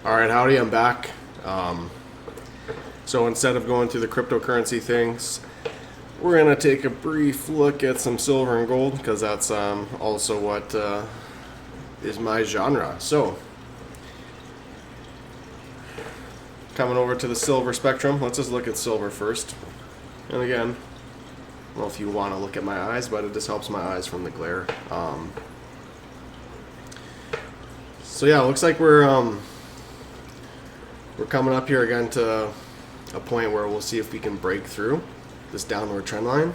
All right, howdy, I'm back. So instead of going through the cryptocurrency things, we're going to take a brief look at some silver and gold because that's also what is my genre. So, coming over to the silver spectrum, let's just look at silver first. And again, I don't know if you want to look at my eyes, but it just helps my eyes from the glare. So yeah, it looks like we're coming up here again to a point where we'll see if we can break through this downward trend line.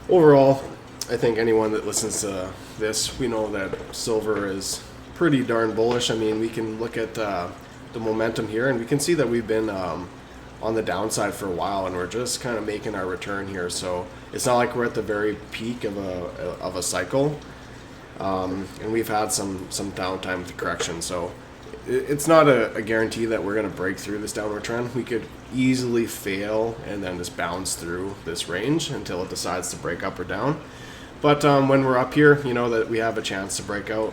Overall, I think anyone that listens to this, we know that silver is pretty darn bullish. I mean, we can look at the momentum here, and we can see that we've been on the downside for a while, and we're just kind of making our return here. So it's not like we're at the very peak of a cycle, and we've had some downtime with the correction. So it's not a guarantee that we're going to break through this downward trend. We could easily fail and then just bounce through this range until it decides to break up or down. But when we're up here, you know that we have a chance to break out.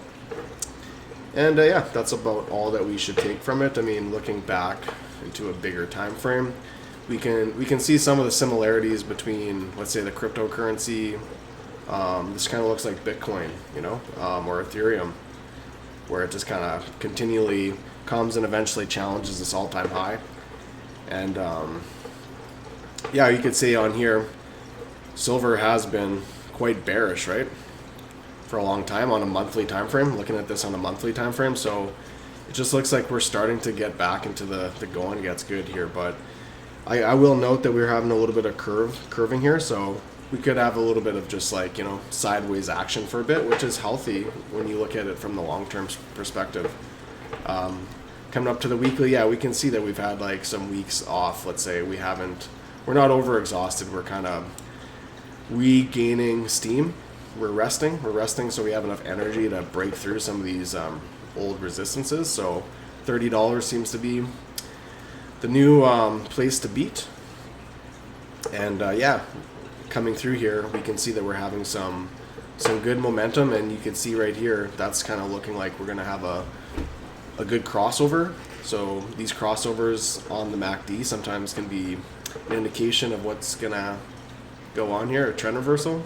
And yeah, that's about all that we should take from it. I mean, looking back into a bigger time frame, we can see some of the similarities between, let's say, the cryptocurrency. This kind of looks like Bitcoin, or Ethereum, where it just kind of continually comes and eventually challenges this all-time high. And yeah, you could say on here, silver has been quite bearish, right, for a long time on a monthly time frame. Looking at this on a monthly time frame, so it just looks like we're starting to get back into the going gets good here. But I will note that we're having a little bit of curving here, so we could have a little bit of just like, sideways action for a bit, which is healthy when you look at it from the long-term perspective. Coming up to the weekly, yeah, we can see that we've had like some weeks off. Let's say we're not over exhausted. We're kind of regaining steam. We're resting, so we have enough energy to break through some of these old resistances. So $30 seems to be the new place to beat. And yeah, coming through here, we can see that we're having some good momentum, and you can see right here, that's kind of looking like we're going to have a good crossover. So these crossovers on the MACD sometimes can be an indication of what's going to go on here, a trend reversal.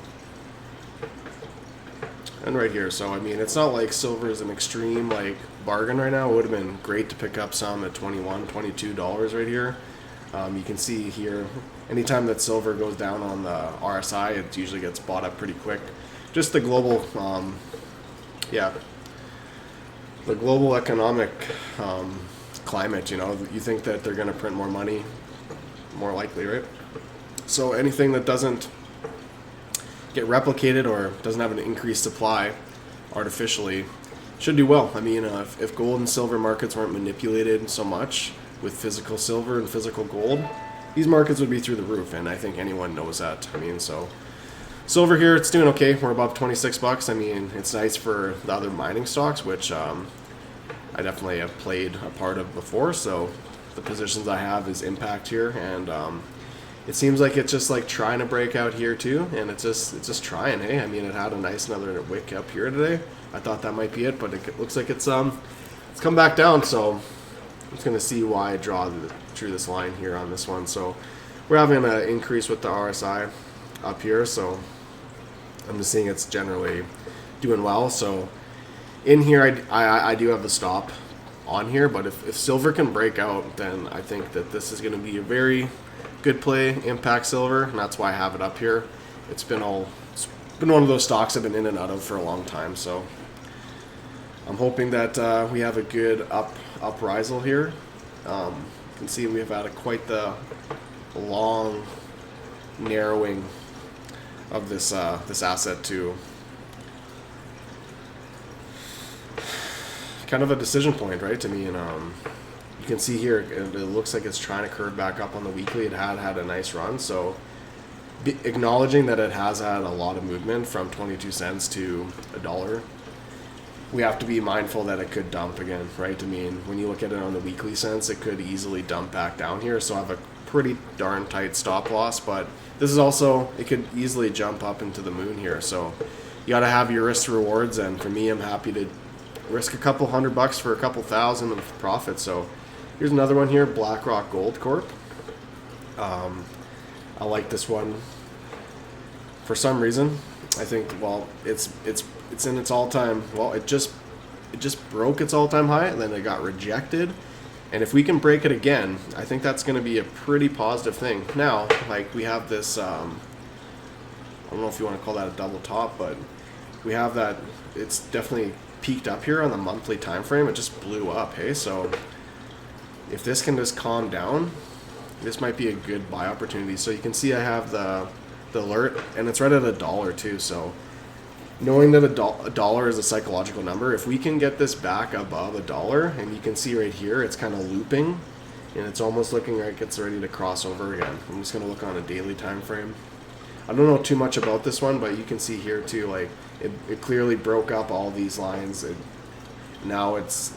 And right here, so I mean, it's not like silver is an extreme like bargain right now. It would have been great to pick up some at $21, $22 right here. You can see here, anytime that silver goes down on the RSI, it usually gets bought up pretty quick. Just the global, the global economic climate, you think that they're going to print more money, more likely, right? So anything that doesn't get replicated or doesn't have an increased supply artificially should do well. I mean, if gold and silver markets weren't manipulated so much with physical silver and physical gold, these markets would be through the roof, and I think anyone knows that. I mean, so silver here, it's doing okay. We're above $26. I mean, it's nice for the other mining stocks, which I definitely have played a part of before. So the positions I have is Impact here, and it seems like it's just like trying to break out here too, and it's just trying. Hey, I mean, it had a nice another wick up here today. I thought that might be it, but it looks like it's come back down. So I'm just gonna see why I drew this line here on this one. So we're having an increase with the RSI up here, so I'm just seeing it's generally doing well. So in here, I do have the stop on here, but if silver can break out, then I think that this is going to be a very good play, Impact Silver, and that's why I have it up here. It's been one of those stocks I've been in and out of for a long time, so I'm hoping that we have a good uprisal here. You can see we've had quite the long narrowing of this asset to kind of a decision point, right? I mean, you can see here it looks like it's trying to curve back up on the weekly. It had a nice run, so acknowledging that it has had a lot of movement from 22 cents to $1, we have to be mindful that it could dump again, right? I mean, when you look at it on the weekly sense, it could easily dump back down here. So I have a pretty darn tight stop loss, but this is also, it could easily jump up into the moon here. So you got to have your risk rewards, and for me, I'm happy to risk a couple $100 for a couple thousand of profit. So here's another one here, BlackRock Gold Corp. I like this one for some reason. I think, well, it's in its all-time, well, it just broke its all-time high, and then it got rejected. And if we can break it again, I think that's going to be a pretty positive thing. Now, like, we have this, I don't know if you want to call that a double top, but we have that, it's definitely peaked up here on the monthly time frame. It just blew up, hey? So if this can just calm down, this might be a good buy opportunity. So you can see I have the alert, and it's right at $1 too. So knowing that a dollar is a psychological number, if we can get this back above $1, and you can see right here, it's kind of looping, and it's almost looking like it's ready to cross over again. I'm just going to look on a daily time frame. I don't know too much about this one, but you can see here too, like it clearly broke up all these lines. Now it's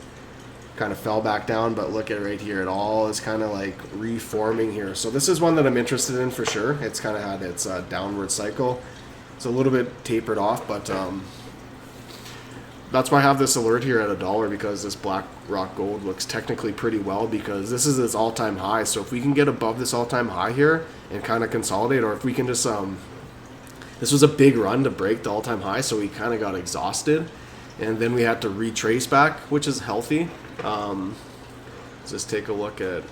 kind of fell back down, but look at right here, it all is kind of like reforming here. So this is one that I'm interested in for sure. It's kind of had its downward cycle. It's a little bit tapered off, but that's why I have this alert here at $1, because this BlackRock Gold looks technically pretty well, because this is its all-time high. So if we can get above this all-time high here and kind of consolidate, or if we can just this was a big run to break the all-time high, so we kind of got exhausted, and then we had to retrace back, which is healthy. Let's just take a look at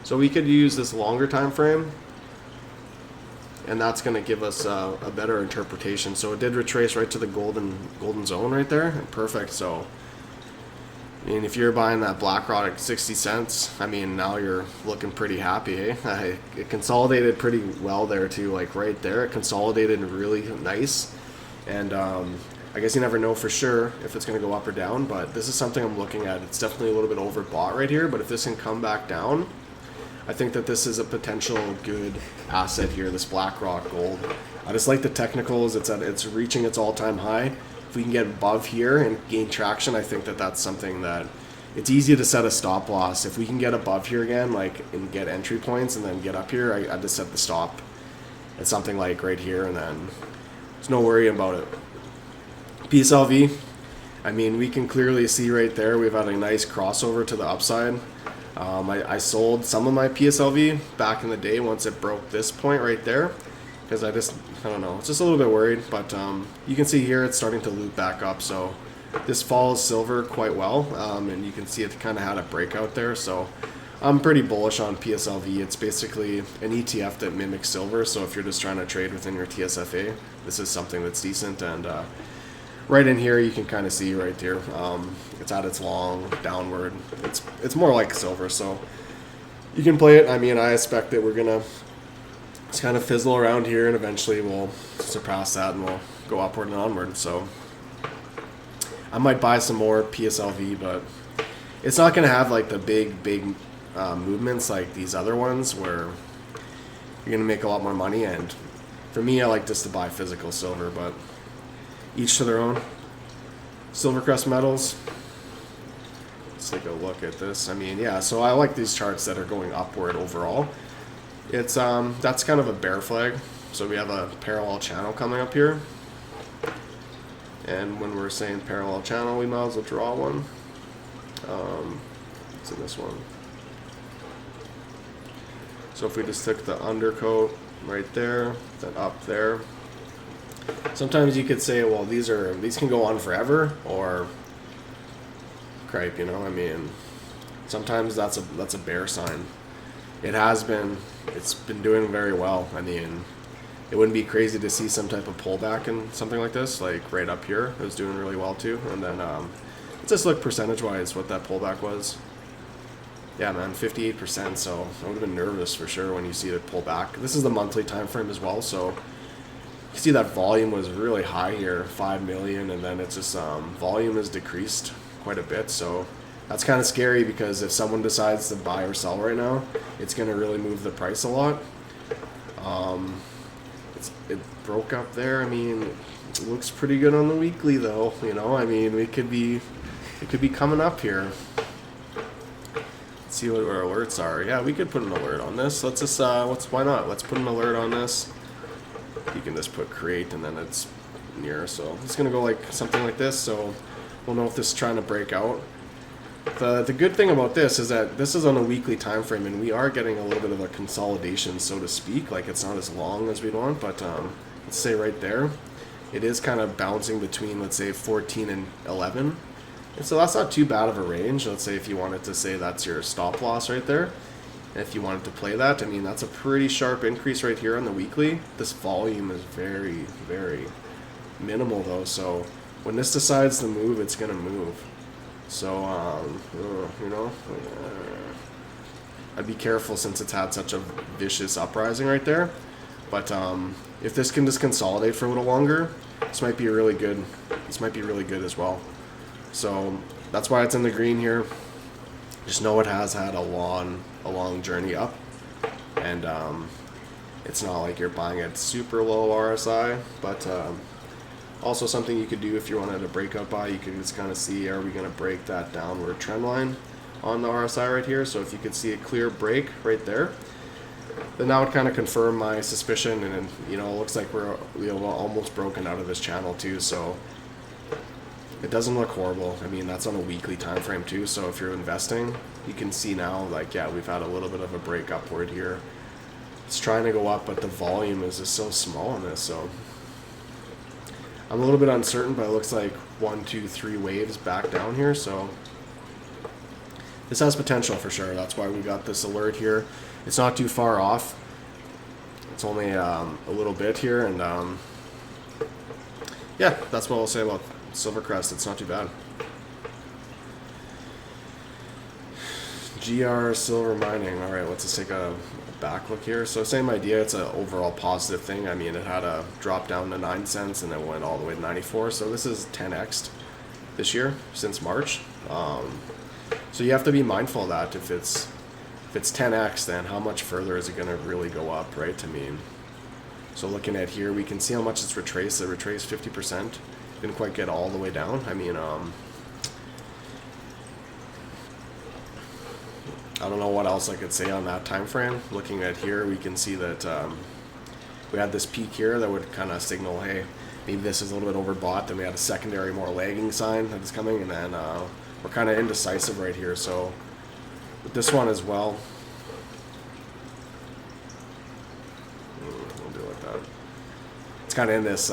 so we could use this longer time frame, and that's going to give us a better interpretation. So it did retrace right to the golden zone right there. Perfect. So I mean, if you're buying that BlackRock at 60 cents, I mean, now you're looking pretty happy, eh? It consolidated pretty well there too, like right there. It consolidated really nice, and I guess you never know for sure if it's going to go up or down, but this is something I'm looking at. It's definitely a little bit overbought right here, but if this can come back down, I think that this is a potential good asset here, this BlackRock Gold. I just like the technicals. It's reaching its all-time high. If we can get above here and gain traction, I think that that's something that it's easy to set a stop loss. If we can get above here again, like, and get entry points and then get up here, I just set the stop at something like right here, and then there's no worry about it. PSLV, I mean, we can clearly see right there we've had a nice crossover to the upside. I sold some of my PSLV back in the day once it broke this point right there, because I don't know, it's just a little bit worried, but you can see here it's starting to loop back up. So this follows silver quite well, and you can see it kind of had a breakout there. So I'm pretty bullish on PSLV. It's basically an ETF that mimics silver, so if you're just trying to trade within your TSFA, this is something that's decent. And right in here you can kind of see right there, it's at its long downward. It's more like silver, so you can play it. I mean, I expect that we're gonna just kind of fizzle around here, and eventually we'll surpass that and we'll go upward and onward. So I might buy some more PSLV, but it's not gonna have like the big movements like these other ones where you're gonna make a lot more money. And for me, I like just to buy physical silver, but each to their own. Silvercrest Metals, let's take a look at this. I mean, yeah, so I like these charts that are going upward overall. It's that's kind of a bear flag, so we have a parallel channel coming up here, and when we're saying parallel channel, we might as well draw one. It's in this one. So if we just took the undercoat right there, then up there, sometimes you could say, well, these can go on forever, or cripe, you know. I mean, sometimes that's a bear sign. It's been doing very well. I mean, it wouldn't be crazy to see some type of pullback in something like this, like right up here. It was doing really well too. And then let's just look percentage wise what that pullback was. Yeah, man, 58%. So I would have been nervous for sure when you see it pull back. This is the monthly time frame as well, so you see that volume was really high here, 5 million, and then it's just volume has decreased quite a bit. So that's kind of scary, because if someone decides to buy or sell right now, it's going to really move the price a lot. It broke up there. I mean, it looks pretty good on the weekly though, you know. I mean, it could be coming up here. Let's see what our alerts are. Yeah, we could put an alert on this. Let's just why not? Let's put an alert on this. You can just put create, and then it's near. So it's gonna go like something like this. So we'll know if this is trying to break out. The good thing about this is that this is on a weekly time frame, and we are getting a little bit of a consolidation, so to speak. Like, it's not as long as we'd want, but let's say right there, it is kind of bouncing between, let's say, 14 and 11. And so that's not too bad of a range. Let's say if you wanted to say that's your stop loss right there. And if you wanted to play that, I mean, that's a pretty sharp increase right here on the weekly. This volume is very, very minimal, though. So when this decides to move, it's going to move. So, I'd be careful since it's had such a vicious uprising right there. But if this can just consolidate for a little longer, this might be really good. This might be really good as well. So that's why it's in the green here. Just know it has had a long journey up, and it's not like you're buying at super low RSI, but also something you could do if you wanted a breakout buy. You could just kind of see, are we going to break that downward trend line on the RSI right here? So if you could see a clear break right there, then that would kind of confirm my suspicion, and it looks like we're almost broken out of this channel too. So it doesn't look horrible. I mean, that's on a weekly time frame too. So if you're investing, you can see now, like, yeah, we've had a little bit of a break upward here. It's trying to go up, but the volume is just so small on this. So I'm a little bit uncertain, but it looks like 1, 2, 3 waves back down here. So this has potential for sure. That's why we got this alert here. It's not too far off. It's only a little bit here, and yeah, that's what I'll say about Silvercrest. It's not too bad. GR Silver Mining. All right, let's just take a back look here. So same idea. It's an overall positive thing. I mean, it had a drop down to 9 cents and then went all the way to 94. So this is 10x this year since March. So you have to be mindful of that. If it's 10x, then how much further is it going to really go up, right? I mean, so looking at here, we can see how much it's retraced. It retraced 50%. Didn't quite get all the way down. I mean, I don't know what else I could say on that time frame. Looking at here, we can see that we had this peak here that would kind of signal, hey, maybe this is a little bit overbought. Then we had a secondary, more lagging sign that is coming, and then we're kind of indecisive right here. So with this one as well, we'll do it like that. It's kind of in this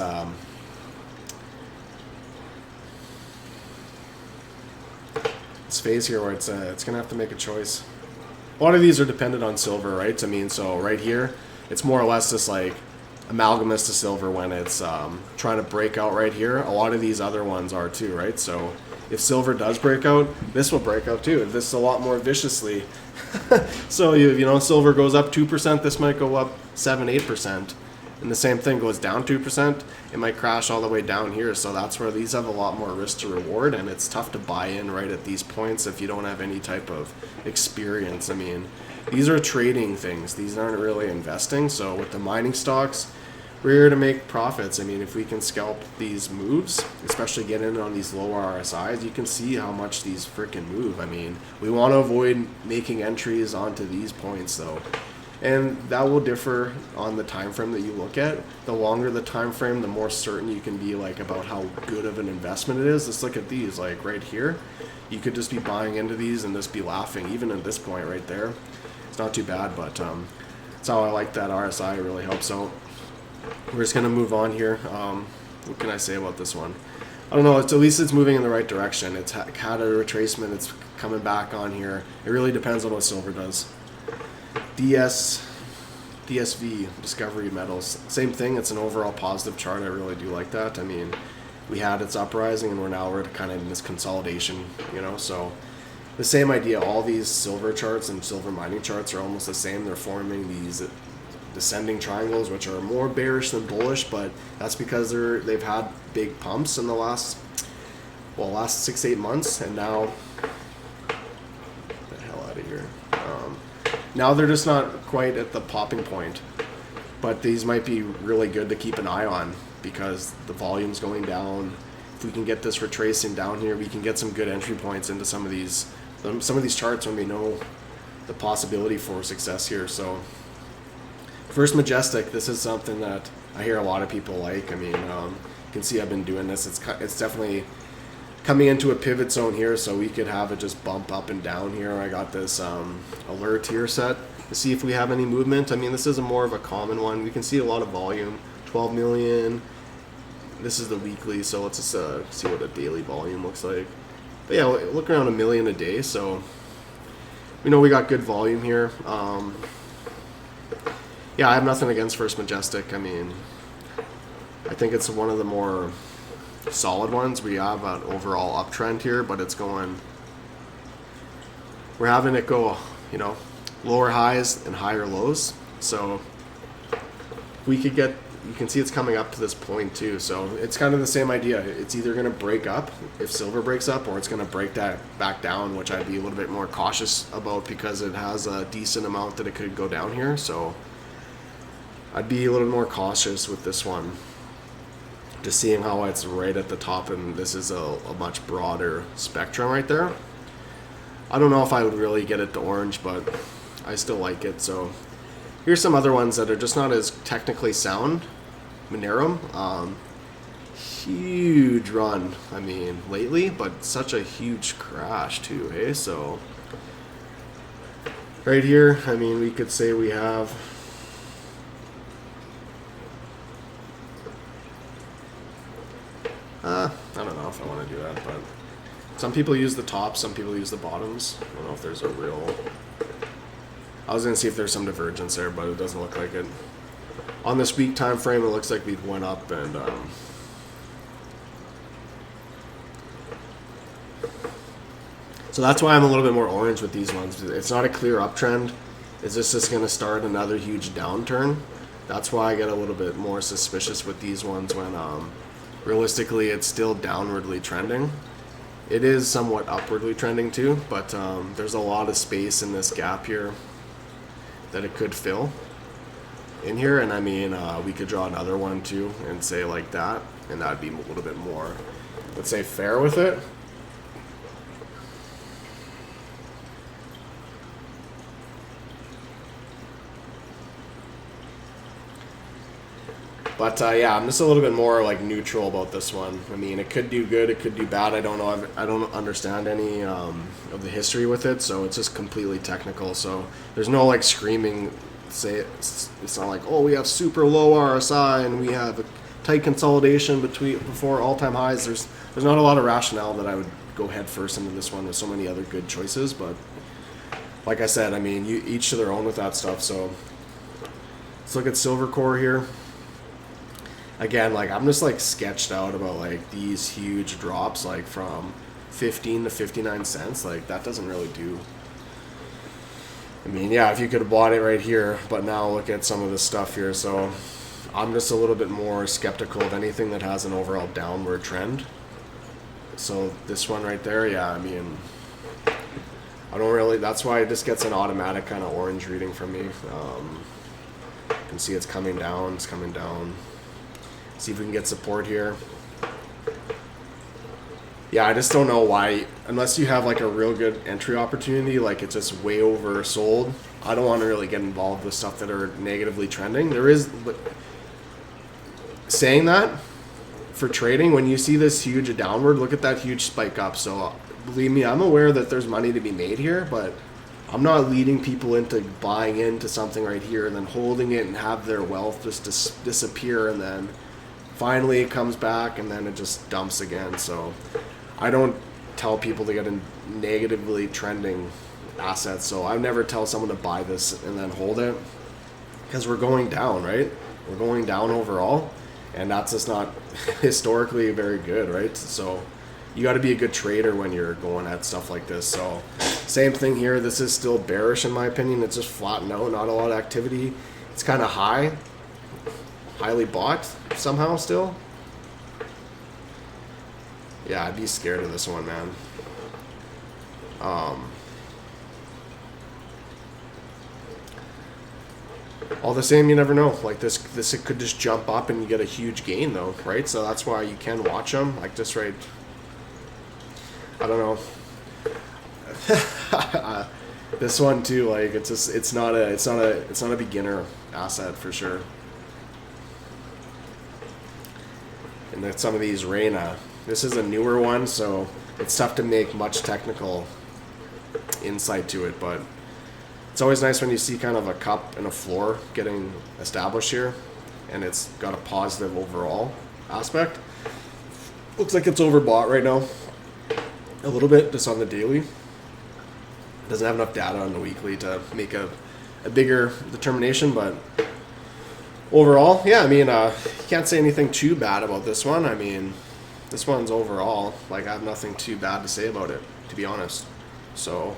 phase here where it's gonna have to make a choice. A lot of these are dependent on silver, right? I mean, so right here, it's more or less just like amalgamous to silver when it's trying to break out right here. A lot of these other ones are too, right? So if silver does break out, this will break out too. This is a lot more viciously. So silver goes up 2%, this might go up 7-8%. And the same thing goes down 2%, it might crash all the way down here. So that's where these have a lot more risk to reward, and it's tough to buy in right at these points if you don't have any type of experience. I mean, these are trading things. These aren't really investing. So with the mining stocks, we're here to make profits. I mean, if we can scalp these moves, especially get in on these lower RSIs, you can see how much these freaking move. I mean, we want to avoid making entries onto these points though. And that will differ on the time frame that you look at. The longer the time frame, the more certain you can be like about how good of an investment it is. Let's look at these, like right here. You could just be buying into these and just be laughing, even at this point right there. It's not too bad, but that's how I like that RSI. It really helps out. We're just gonna move on here. What can I say about this one? I don't know. At least it's moving in the right direction. It's had a retracement. It's coming back on here. It really depends on what silver does. DSV, Discovery Metals, same thing. It's an overall positive chart. I really do like that. I mean, we had its uprising, and we're kind of in this consolidation, so the same idea. All these silver charts and silver mining charts are almost the same. They're forming these descending triangles, which are more bearish than bullish, but that's because they've had big pumps in the last 6-8 months, and now get the hell out of here. Now they're just not quite at the popping point, but these might be really good to keep an eye on because the volume's going down. If we can get this retracing down here, we can get some good entry points into some of these charts when we know the possibility for success here. So First Majestic, this is something that I hear a lot of people like. I mean, you can see I've been doing this. It's definitely coming into a pivot zone here, so we could have it just bump up and down here. I got this alert here set to see if we have any movement. I mean, this is more of a common one. We can see a lot of volume, 12 million. This is the weekly, so let's just see what a daily volume looks like. But yeah, look around 1 million a day, so we know we got good volume here. Yeah, I have nothing against First Majestic. I mean, I think it's one of the more solid ones. We have an overall uptrend here, but it's going, we're having it go, you know, lower highs and higher lows. So we could get, you can see it's coming up to this point too. So it's kind of the same idea. It's either going to break up if silver breaks up, or it's going to break that back down, which I'd be a little bit more cautious about because it has a decent amount that it could go down here. So I'd be a little more cautious with this one. Just seeing how it's right at the top, and this is a much broader spectrum right there. I don't know if I would really get it to orange, but I still like it. So here's some other ones that are just not as technically sound. Minerum, huge run, I mean, lately, but such a huge crash too, hey? So right here, I mean, we could say we have I don't know if I want to do that, but some people use the tops, some people use the bottoms. I don't know if there's a real, I was going to see if there's some divergence there, but it doesn't look like it. On this week time frame, it looks like we went up, and so that's why I'm a little bit more orange with these ones. It's not a clear uptrend. Is this just going to start another huge downturn? That's why I get a little bit more suspicious with these ones when realistically it's still downwardly trending. It is somewhat upwardly trending too, but there's a lot of space in this gap here that it could fill in here. And I mean, we could draw another one too and say like that, and that'd be a little bit more, let's say, fair with it. But yeah, I'm just a little bit more like neutral about this one. I mean, it could do good, it could do bad. I don't know. I don't understand any of the history with it, so it's just completely technical. So there's no like screaming. Say it's not like, oh, we have super low RSI and we have a tight consolidation before all-time highs. There's not a lot of rationale that I would go head first into this one with so many other good choices. But like I said, I mean, each to their own with that stuff. So let's look at silver core here. Again, like I'm just like sketched out about like these huge drops, like from 15 to 59 cents. Like that doesn't really do. I mean, yeah, if you could have bought it right here, but now look at some of this stuff here. So I'm just a little bit more skeptical of anything that has an overall downward trend. So this one right there, yeah, I mean, I don't really, that's why it just gets an automatic kind of orange reading from me. You can see it's coming down, it's coming down. See if we can get support here. Yeah, I just don't know why, unless you have like a real good entry opportunity, like it's just way oversold. I don't want to really get involved with stuff that are negatively trending. There is, but saying that, for trading, when you see this huge downward, look at that huge spike up. So believe me, I'm aware that there's money to be made here, but I'm not leading people into buying into something right here and then holding it and have their wealth just disappear, and then finally it comes back and then it just dumps again. So I don't tell people to get in negatively trending assets. So I never tell someone to buy this and then hold it, because we're going down, right? We're going down overall, and that's just not historically very good, right? So you got to be a good trader when you're going at stuff like this. So same thing here. This is still bearish in my opinion. It's just flattened out, not a lot of activity. It's kind of highly bought somehow still. Yeah, I'd be scared of this one, man. All the same, you never know. Like this it could just jump up and you get a huge gain though, right? So that's why you can watch them. Like this right, I don't know. This one too, like it's not a beginner asset for sure. And then some of these Reina, This is a newer one, so it's tough to make much technical insight to it, but it's always nice when you see kind of a cup and a floor getting established here, and it's got a positive overall aspect. Looks like it's overbought right now a little bit just on the daily. Doesn't have enough data on the weekly to make a bigger determination, but overall, yeah, I mean, you can't say anything too bad about this one. I mean, this one's overall, like, I have nothing too bad to say about it, to be honest. So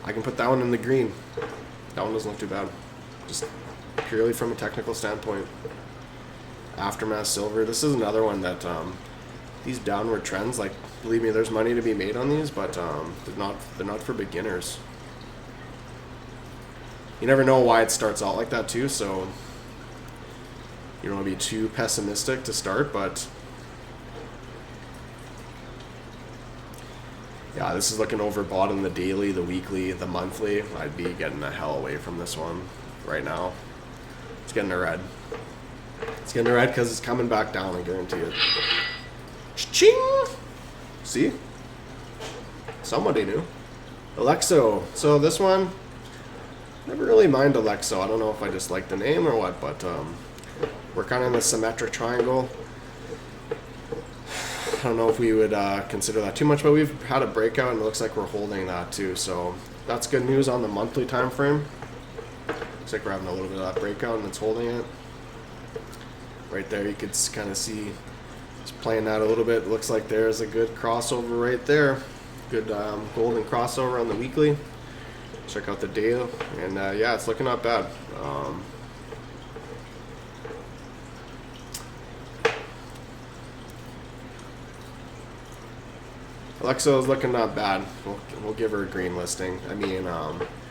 I can put that one in the green. That one doesn't look too bad. Just purely from a technical standpoint. Aftermath silver. This is another one that these downward trends, like, believe me, there's money to be made on these, but they're not for beginners. You never know why it starts out like that too, so you don't want to be too pessimistic to start, but yeah, this is looking overbought on the daily, the weekly, the monthly. I'd be getting the hell away from this one right now. It's getting a red. It's getting a red because it's coming back down, I guarantee it. Ching! See? Somebody knew. Alexo. So this one, never really mind Alexo. I don't know if I just like the name or what, but we're kind of in the symmetric triangle. I don't know if we would consider that too much, but we've had a breakout and it looks like we're holding that too. So that's good news on the monthly time frame. Looks like we're having a little bit of that breakout and it's holding it. Right there, you could kind of see it's playing that a little bit. It looks like there's a good crossover right there. Good golden crossover on the weekly. Check out the daily, and yeah, it's looking not bad. Alexa is looking not bad. We'll give her a green listing. I mean,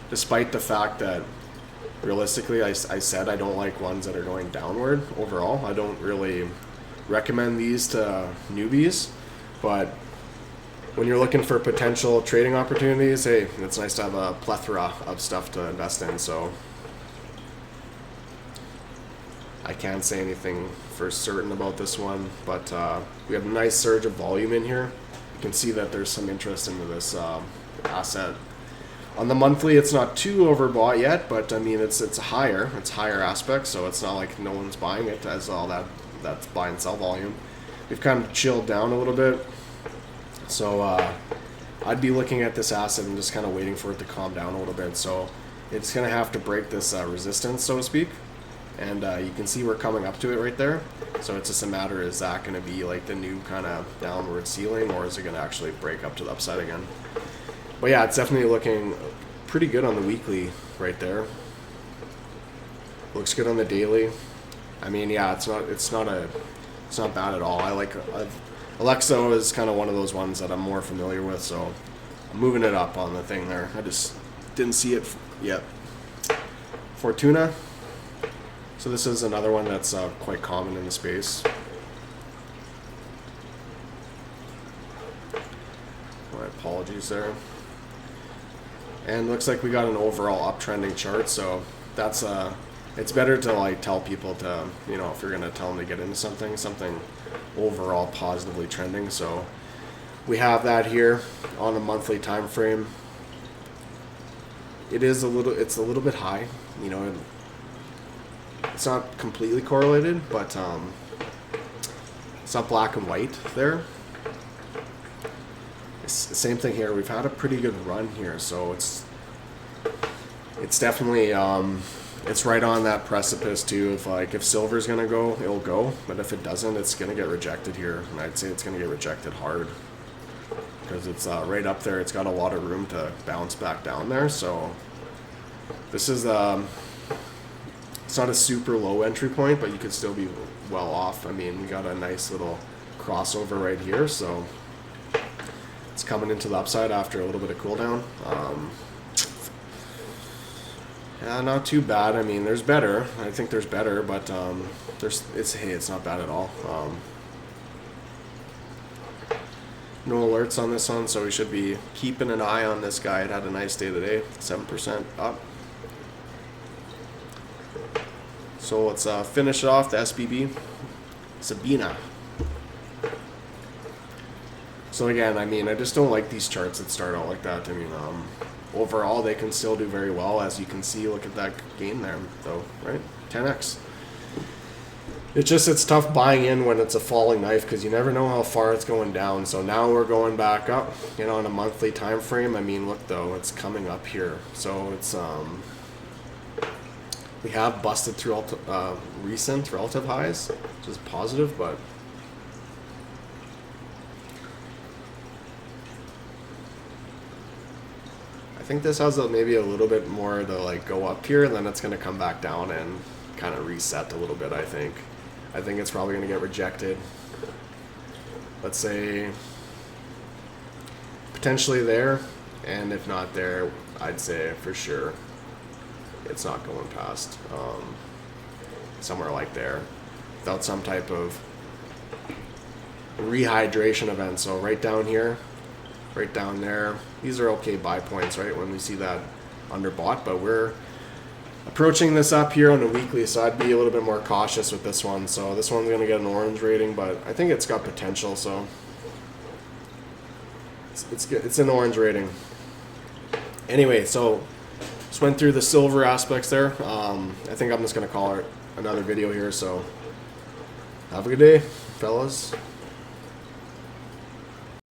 despite the fact that realistically, I said I don't like ones that are going downward overall. I don't really recommend these to newbies, but when you're looking for potential trading opportunities, hey, it's nice to have a plethora of stuff to invest in. So I can't say anything for certain about this one, but we have a nice surge of volume in here. You can see that there's some interest into this asset. On the monthly, it's not too overbought yet, but I mean, it's higher aspect, so it's not like no one's buying it as all that's buy and sell volume. We've kind of chilled down a little bit, so I'd be looking at this asset and just kind of waiting for it to calm down a little bit. So it's going to have to break this resistance, so to speak, and you can see we're coming up to it right there. So it's just a matter, is that going to be like the new kind of downward ceiling, or is it going to actually break up to the upside again? But yeah, it's definitely looking pretty good on the weekly right there. Looks good on the daily. I mean, yeah, it's not bad at all. Alexo is kind of one of those ones that I'm more familiar with, so I'm moving it up on the thing there. I just didn't see it yet. Fortuna. So this is another one that's quite common in the space. My apologies there. And looks like we got an overall uptrending chart, so that's it's better to like tell people to, you know, if you're gonna tell them to get into something overall positively trending. So we have that here on a monthly time frame. It's a little bit high, you know. It's not completely correlated, but it's not black and white there. Same thing here. We've had a pretty good run here, so it's definitely it's right on that precipice too. If silver's gonna go, it'll go, but if it doesn't, it's gonna get rejected here, and I'd say it's gonna get rejected hard because it's right up there. It's got a lot of room to bounce back down there. So this is it's not a super low entry point, but you could still be well off. I mean, we got a nice little crossover right here, so it's coming into the upside after a little bit of cool down. Yeah, not too bad. I mean, there's better. I think there's better, but it's not bad at all. No alerts on this one, so we should be keeping an eye on this guy. It had a nice day today, 7% up. So let's finish it off, the SBB. Sabina. So again, I mean, I just don't like these charts that start out like that. I mean, overall, they can still do very well. As you can see, look at that gain there, though, right? 10x. It's tough buying in when it's a falling knife because you never know how far it's going down. So now we're going back up, on a monthly time frame. I mean, look though, it's coming up here. So it's we have busted through recent relative highs, which is positive, but I think this has maybe a little bit more to like go up here, and then it's going to come back down and kind of reset a little bit. I think it's probably going to get rejected. Let's say potentially there, and if not there, I'd say for sure it's not going past somewhere like there without some type of rehydration event. So right down here, right down there, these are okay buy points, right, when we see that underbought, but we're approaching this up here on the weekly, so I'd be a little bit more cautious with this one. So this one's going to get an orange rating, but I think it's got potential, so it's an orange rating. Anyway, so just went through the silver aspects there. I think I'm just going to call it another video here, so have a good day, fellas.